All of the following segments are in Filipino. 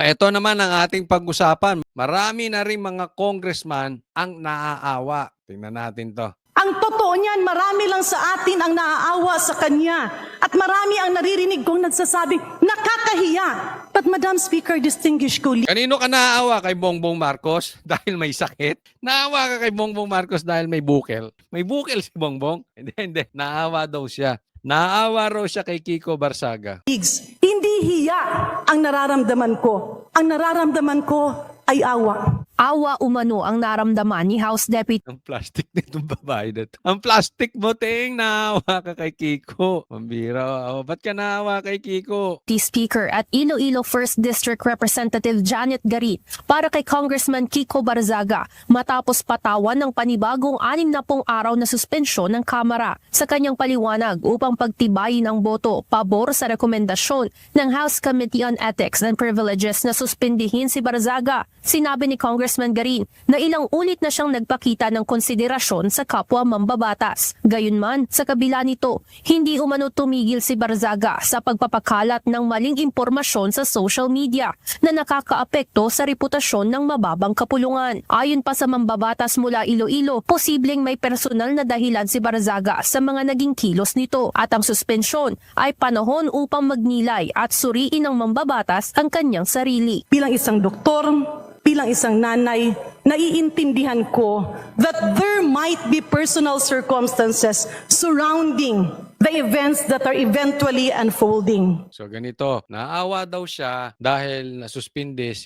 Ito naman ang ating pag-usapan. Marami na rin mga congressman ang naaawa. Tingnan natin to. Ang totoo niyan, marami lang sa atin ang naaawa sa kanya. At marami ang naririnig kong nagsasabi, nakakahiya. But Madam Speaker, distinguished colleagues, Kanino ka naaawa? Kay Bongbong Marcos dahil may sakit? Naawa ka kay Bongbong Marcos dahil may bukel? May bukel si Bongbong? Hindi. Naawa daw siya. Naawa raw siya kay Kiko Barsaga. hindi hiya ang nararamdaman ko. Ang nararamdaman ko ay awa. Awa umano ang naramdaman ni House Deputy Ang plastic nitong babae na to. Ang plastic mo, ting. Naawa ka kay Kiko. Mambira. Oh, ba't ka naawa kay Kiko? Speaker at Iloilo 1st District Representative Janet Garit para kay Congressman Kiko Barzaga matapos patawan ng panibagong 60 araw na suspensyon ng Kamara sa kanyang paliwanag upang pagtibayin ang boto pabor sa rekomendasyon ng House Committee on Ethics and Privileges na suspindihin si Barzaga. Sinabi ni Congressman Garin na ilang ulit na siyang nagpakita ng konsiderasyon sa kapwa mambabatas. Gayunman, sa kabila nito, hindi umano tumigil si Barzaga sa pagpapakalat ng maling impormasyon sa social media na nakakaapekto sa reputasyon ng mababang kapulungan. Ayon pa sa mambabatas mula Iloilo, posibleng may personal na dahilan si Barzaga sa mga naging kilos nito at ang suspensyon ay panahon upang magnilay at suriin ng mambabatas ang kanyang sarili. Bilang isang doktor, bilang isang nanay, naiintindihan ko that there might be personal circumstances surrounding the events that are eventually unfolding. So ganito, naawa daw siya dahil nasuspinde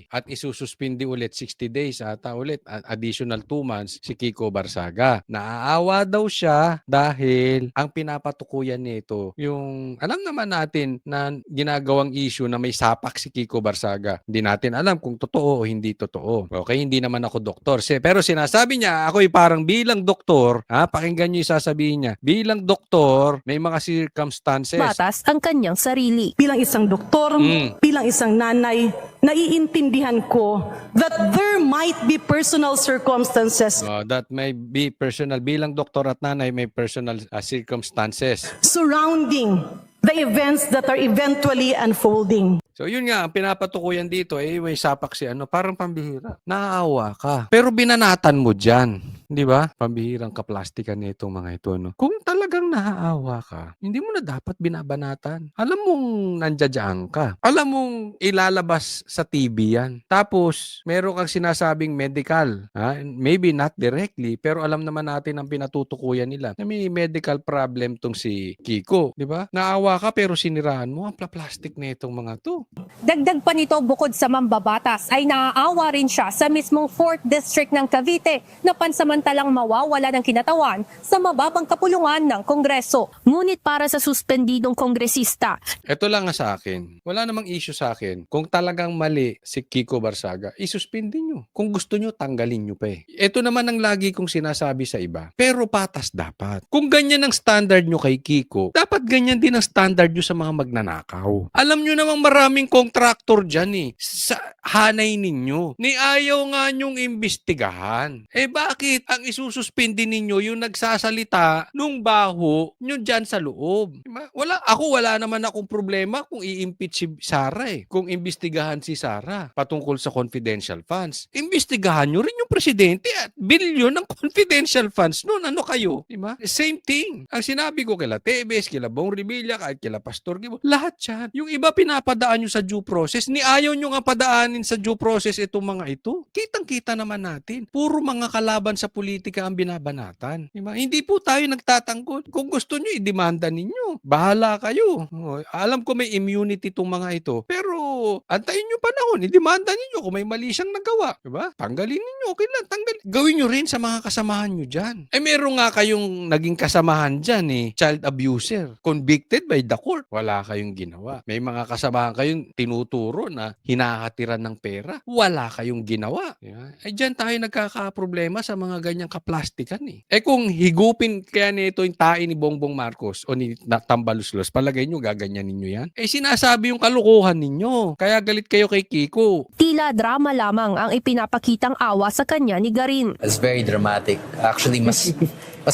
at isususpindi ulit 60 days ata ulit, additional 2 months si Kiko Barsaga. Naaawa daw siya dahil ang pinapatukuyan nito, yung alam naman natin na ginagawang issue na may sapak si Kiko Barsaga. Hindi natin alam kung totoo o hindi totoo. Okay, hindi naman ako doktor. Pero sinasabi niya, ako'y parang bilang doktor, pakinggan niyo yung sasabihin niya, bilang doktor, may mga circumstances. Batas ang kanyang sarili. Bilang isang doktor, bilang isang nanay, naiintindihan ko that there might be personal circumstances That may be personal. Bilang doktor at nanay, may personal circumstances. surrounding the events that are eventually unfolding. So yun nga, ang pinapatukuyan dito, may sapak si parang pambihira. Naaawa ka. Pero binanatan mo dyan. Di ba? Pambihirang kaplastikan nitong mga ito. No? Kung talagang naaawa ka, hindi mo na dapat binabanatan. Alam mong nandiyadyaan ka. Alam mong ilalabas sa TV yan. Tapos, meron kang sinasabing medical. Maybe not directly, pero alam naman natin ang pinatutukuyan nila na may medical problem tong si Kiko. Di ba? Naawa ka pero siniraan mo ang plastic na itong mga to. Dagdag pa nito, bukod sa mambabatas ay naaawa rin siya sa mismong 4th District ng Cavite na pansamantalang mawawala ng kinatawan sa mababang kapulungan ng Kongreso. Ngunit para sa suspendidong kongresista, Ito lang nga sa akin. Wala namang issue sa akin. Kung talagang mali si Kiko Barsaga, isuspindi nyo. Kung gusto nyo, tanggalin nyo pa eh. Ito naman ang lagi kong sinasabi sa iba. Pero patas dapat. Kung ganyan ang standard nyo kay Kiko, dapat ganyan din ang standard nyo sa mga magnanakaw. Alam nyo namang maraming kontraktor dyan eh. Sa hanay ninyo. Ni ayaw nga nyong imbestigahan. Bakit ang isususpindi ninyo yung nagsasalita nung baho nyo dyan sa loob? Diba? Wala naman akong problema kung i-impeach si Sara eh. Kung imbestigahan si Sara patungkol sa confidential funds. Imbestigahan nyo rin yung presidente at bilyon ng confidential funds noon. Ano kayo? Diba? Same thing. Ang sinabi ko kila Tebes, kila Bong Revilla, kahit kila Pastor Gibo, lahat yan. Yung iba pinapadaan nyo sa due process, ni ayaw nyo nga padaanin sa due process itong mga ito. Kitang-kita naman natin. Puro mga kalaban sa politika ang binabanatan. Diba? Hindi po tayo nagtatanggol. Kung gusto nyo, idemanda ninyo. Bahala kayo. Alam ko may immunity itong mga ito. Pero antayin nyo panahon. Idemanda ninyo kung may mali siyang nagawa. Diba? Tanggalin ninyo. Okay lang. Gawin nyo rin sa mga kasamahan nyo dyan. Meron nga kayong naging kasamahan dyan child abuser. Convicted by the court. Wala kayong ginawa. May mga kasamahan kayong tinuturo na hinahatiran ng pera. Wala kayong ginawa. Diba? Dyan tayo nagkakaproblema sa mga ganyang kaplastikan eh. Kung higupin kaya nito yung tain ni Bongbong Marcos o ni Tambaluslos, palagay nyo gaganyanin nyo yan? Eh sinasabi yung kalukuhan ninyo. Kaya galit kayo kay Kiko. Tila drama lamang ang ipinapakitang awa sa kanya ni Garin. It's very dramatic. Actually, mas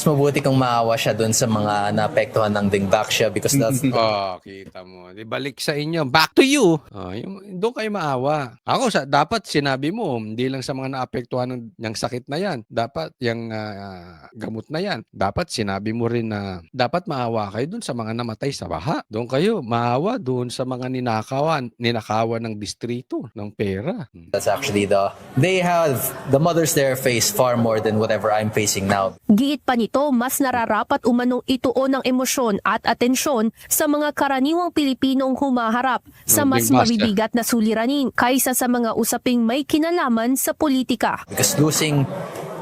mabuti kung maawa siya doon sa mga naapektuhan ng dingback siya because that's Oh, kita mo. Di balik sa inyo. Back to you. Doon kayo maawa. Ako, dapat sinabi mo, hindi lang sa mga naapektuhan ng sakit na yan. Dapat yung gamot na yan. Dapat sinabi mo rin na dapat maawa kayo doon sa mga namatay sa baha. Doon kayo maawa doon sa mga ninakawan ng distrito ng pera. actually the mothers there face far more than whatever I'm facing now. Giit pa nito, mas nararapat umanong ituon ng emosyon at atensyon sa mga karaniwang Pilipinong humaharap sa mas mabibigat na suliranin kaysa sa mga usaping may kinalaman sa politika. Because losing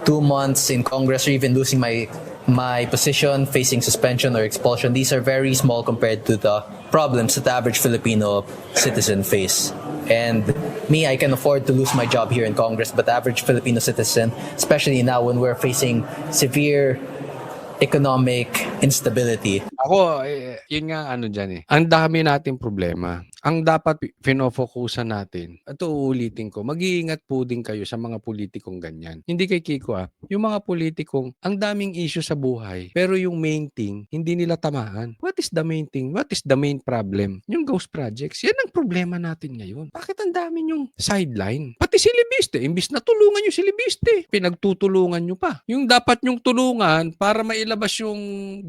2 months in Congress or even losing my position, facing suspension or expulsion, these are very small compared to the problems that the average Filipino citizen face. And me, I can afford to lose my job here in Congress, but the average Filipino citizen, especially now when we're facing severe economic instability. Ako, yun nga dyan eh. Ang dami nating problema. Ang dapat pinofokusan natin, ito uulitin ko, mag-iingat po din kayo sa mga politikong ganyan. Hindi kay Kiko yung mga politikong ang daming issue sa buhay, pero yung main thing, hindi nila tamaan. What is the main thing? What is the main problem? Yung ghost projects, yan ang problema natin ngayon. Bakit ang dami yung sideline? Pati si Libiste, imbis na tulungan nyo si Libiste, pinagtutulungan nyo pa. Yung dapat nyong tulungan para mailabas yung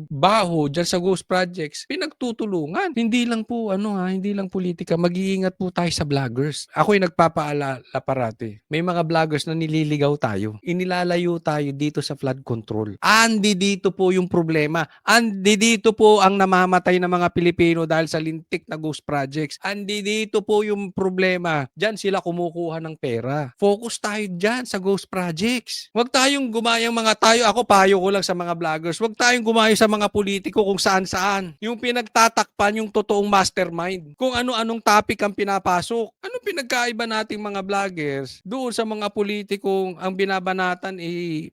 baho dyan sa ghost projects, pinagtutulungan. Hindi lang po, hindi lang politika, mag-iingat po tayo sa vloggers. Ako'y nagpapaalala parati. May mga vloggers na nililigaw tayo. Inilalayo tayo dito sa flood control. Andi dito po yung problema. Andi dito po ang namamatay ng mga Pilipino dahil sa lintik na ghost projects. Andi dito po yung problema. Diyan sila kumukuha ng pera. Focus tayo diyan sa ghost projects. Huwag tayong gumayang mga tayo. Ako payo ko lang sa mga vloggers. Huwag tayong gumayo sa mga politiko kung saan-saan. Yung pinagtatakpan yung totoong mastermind. Kung ano-anong topic ang pinapasok. Anong pinagkaiba nating mga vloggers doon sa mga politikong ang binabanatan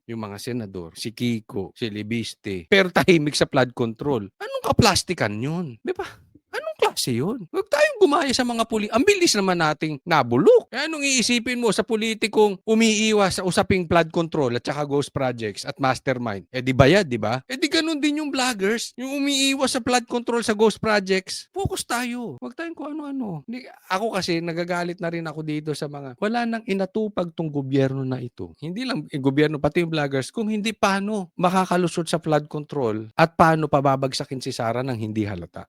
yung mga senador, si Kiko, si Libiste, pero tahimik sa flood control. Anong kaplastikan yun? Di ba? Anong klase yun? Huwag tayong gumaya sa mga ang bilis naman nating nabulok. Kaya anong iisipin mo sa politikong umiiwas sa usaping flood control at saka ghost projects at mastermind? Di bayad, di ba? Di ganun din yung vloggers. Yung umiiwas sa flood control sa ghost projects. Focus tayo. Huwag tayong kung ano-ano. Ako kasi nagagalit na rin ako dito sa mga wala nang inatupag tong gobyerno na ito. Hindi lang gobyerno, pati yung vloggers. Kung hindi, paano makakalusot sa flood control at paano pababagsakin si Sara ng hindi halata?